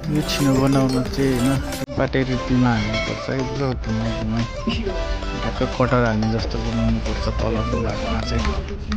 यो छिनो बनाउन चाहिँ होइन बाटेरी पिमा हाल्नुपर्छ है ब्रो घुमाइ घुमाइ ढ्याक्क कटर हाल्ने जस्तो बनाउनुपर्छ तलको भागमा चाहिँ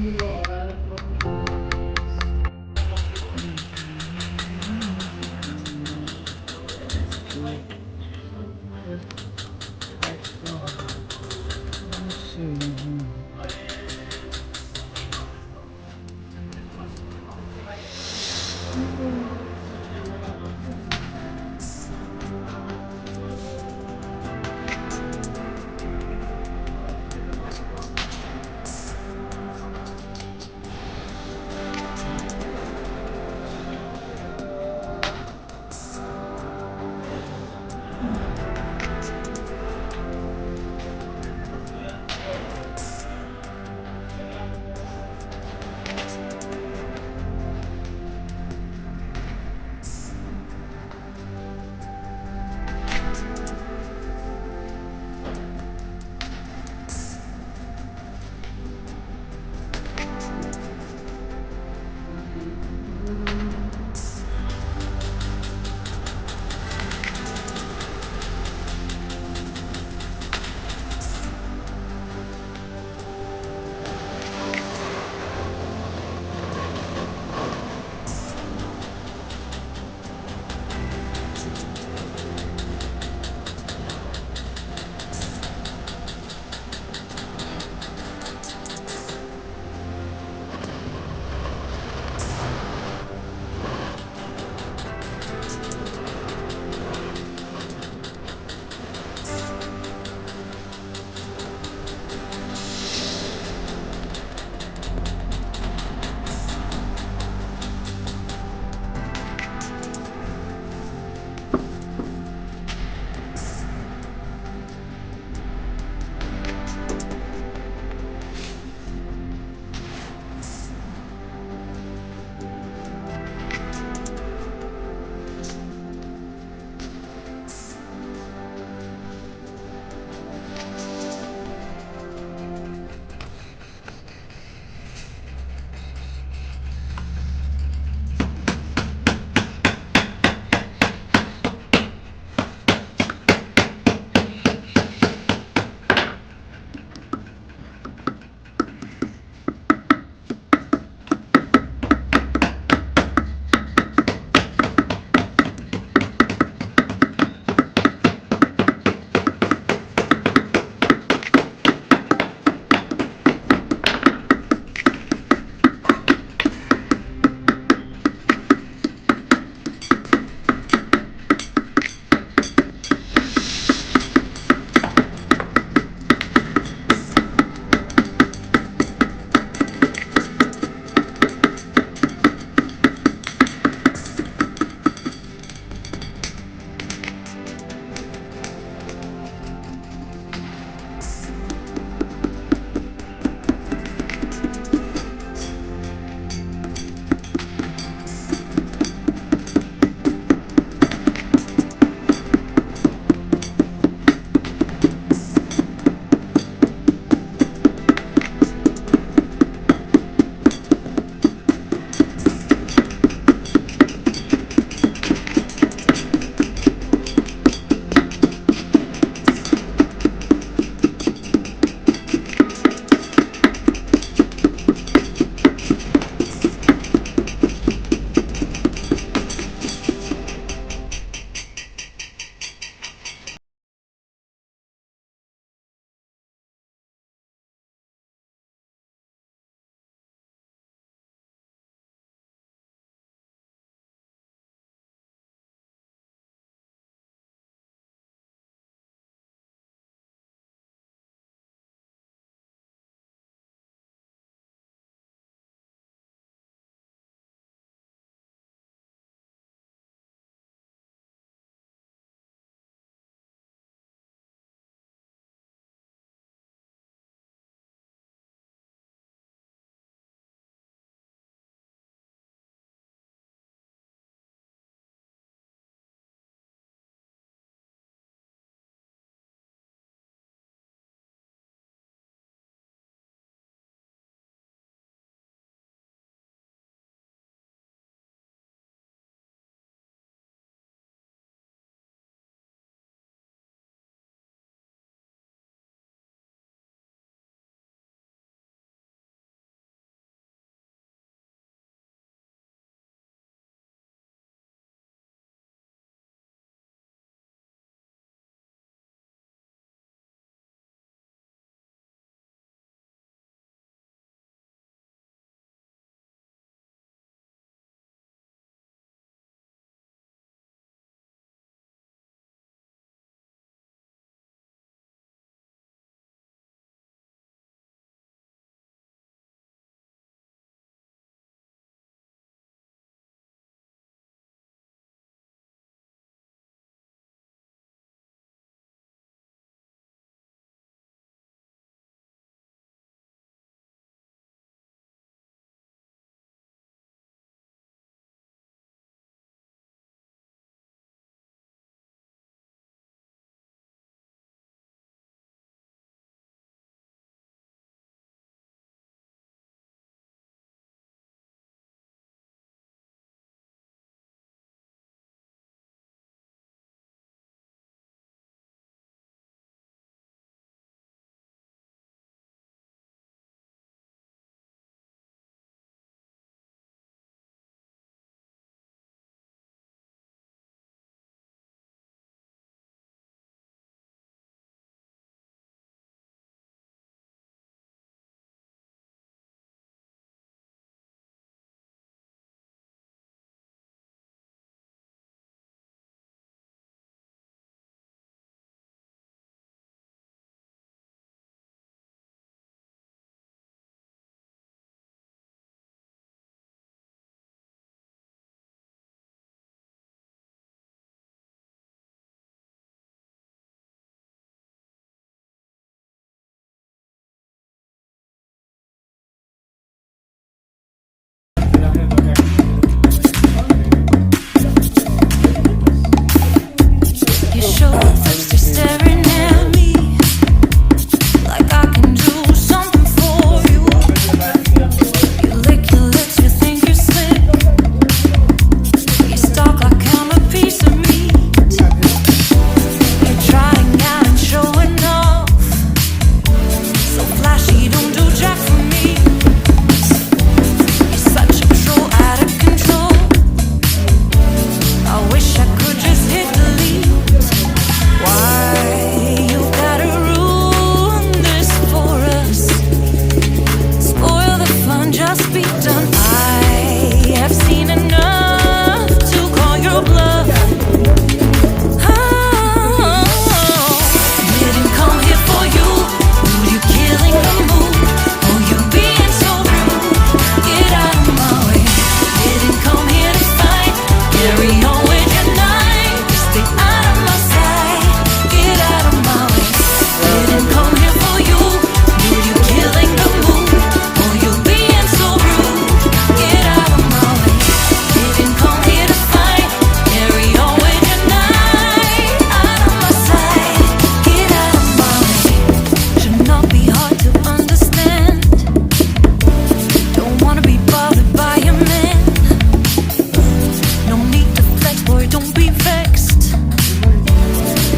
flex, boy, don't be vexed.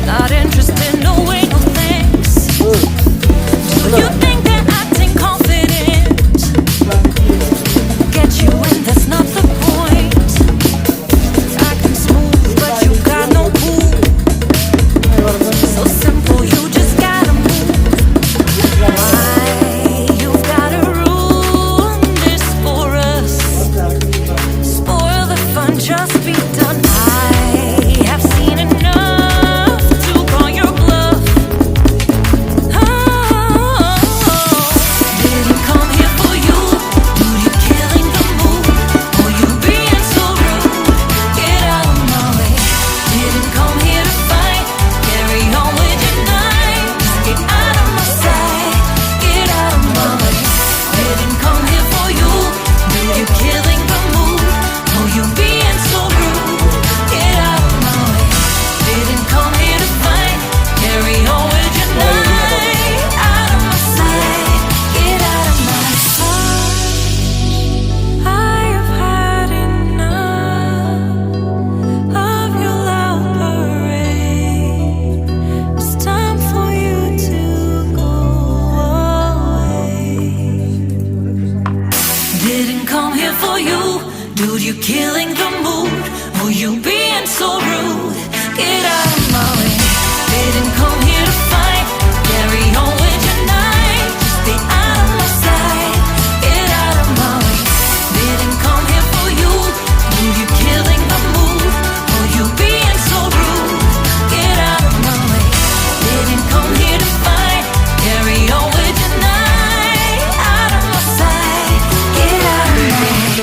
Not interested, no way, no thanks. Do you think that acting confident get you in? That's not the point. Acting smooth, but you got no cool. So simple, you just gotta move. Why you've gotta ruin this for us? Spoil the fun, just be done. I have seen enough to call your bluff. Oh, didn't come here for you. Dude, you're killing the mood. Oh, you being so rude. Get out of my way. Didn't come here to fight. Carry on with your night. Just get out of my sight. Get out of my way. Didn't come here for you. Dude, you're killing the mood. Oh, you being so rude. Get out of my way. Didn't come here to fight. Carry on with your night. Out of my sight. Get out of my sight. I have had enough of your loud parade. It's time for you to go away. Didn't come here for you, dude, you killing the mood. Oh, you being so rude. Get out of my way. Didn't come here to fight. Carry on with your night. Just stay out of my sight. Get out of my way. Didn't come here for you, dude, you killing the mood. Oh, you being so rude. Get out of my way. Didn't come here to fight. Carry on with your night. Out of my sight. Get out of my way.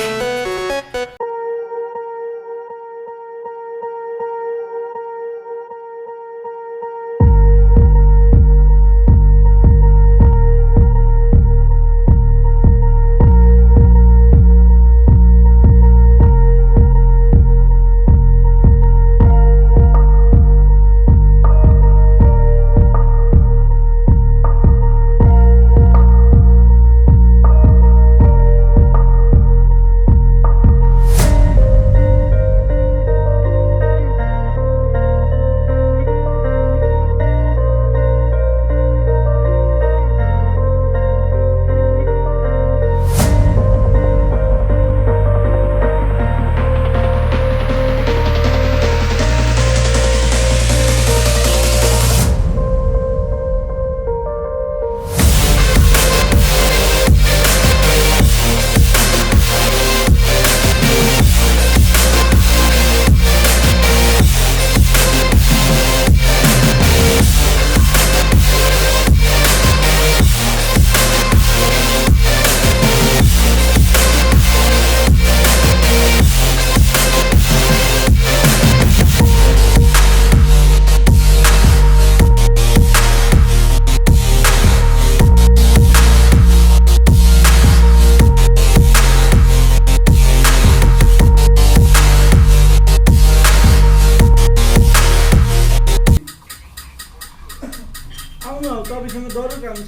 आउनु तपाईँसँग दरु काम छ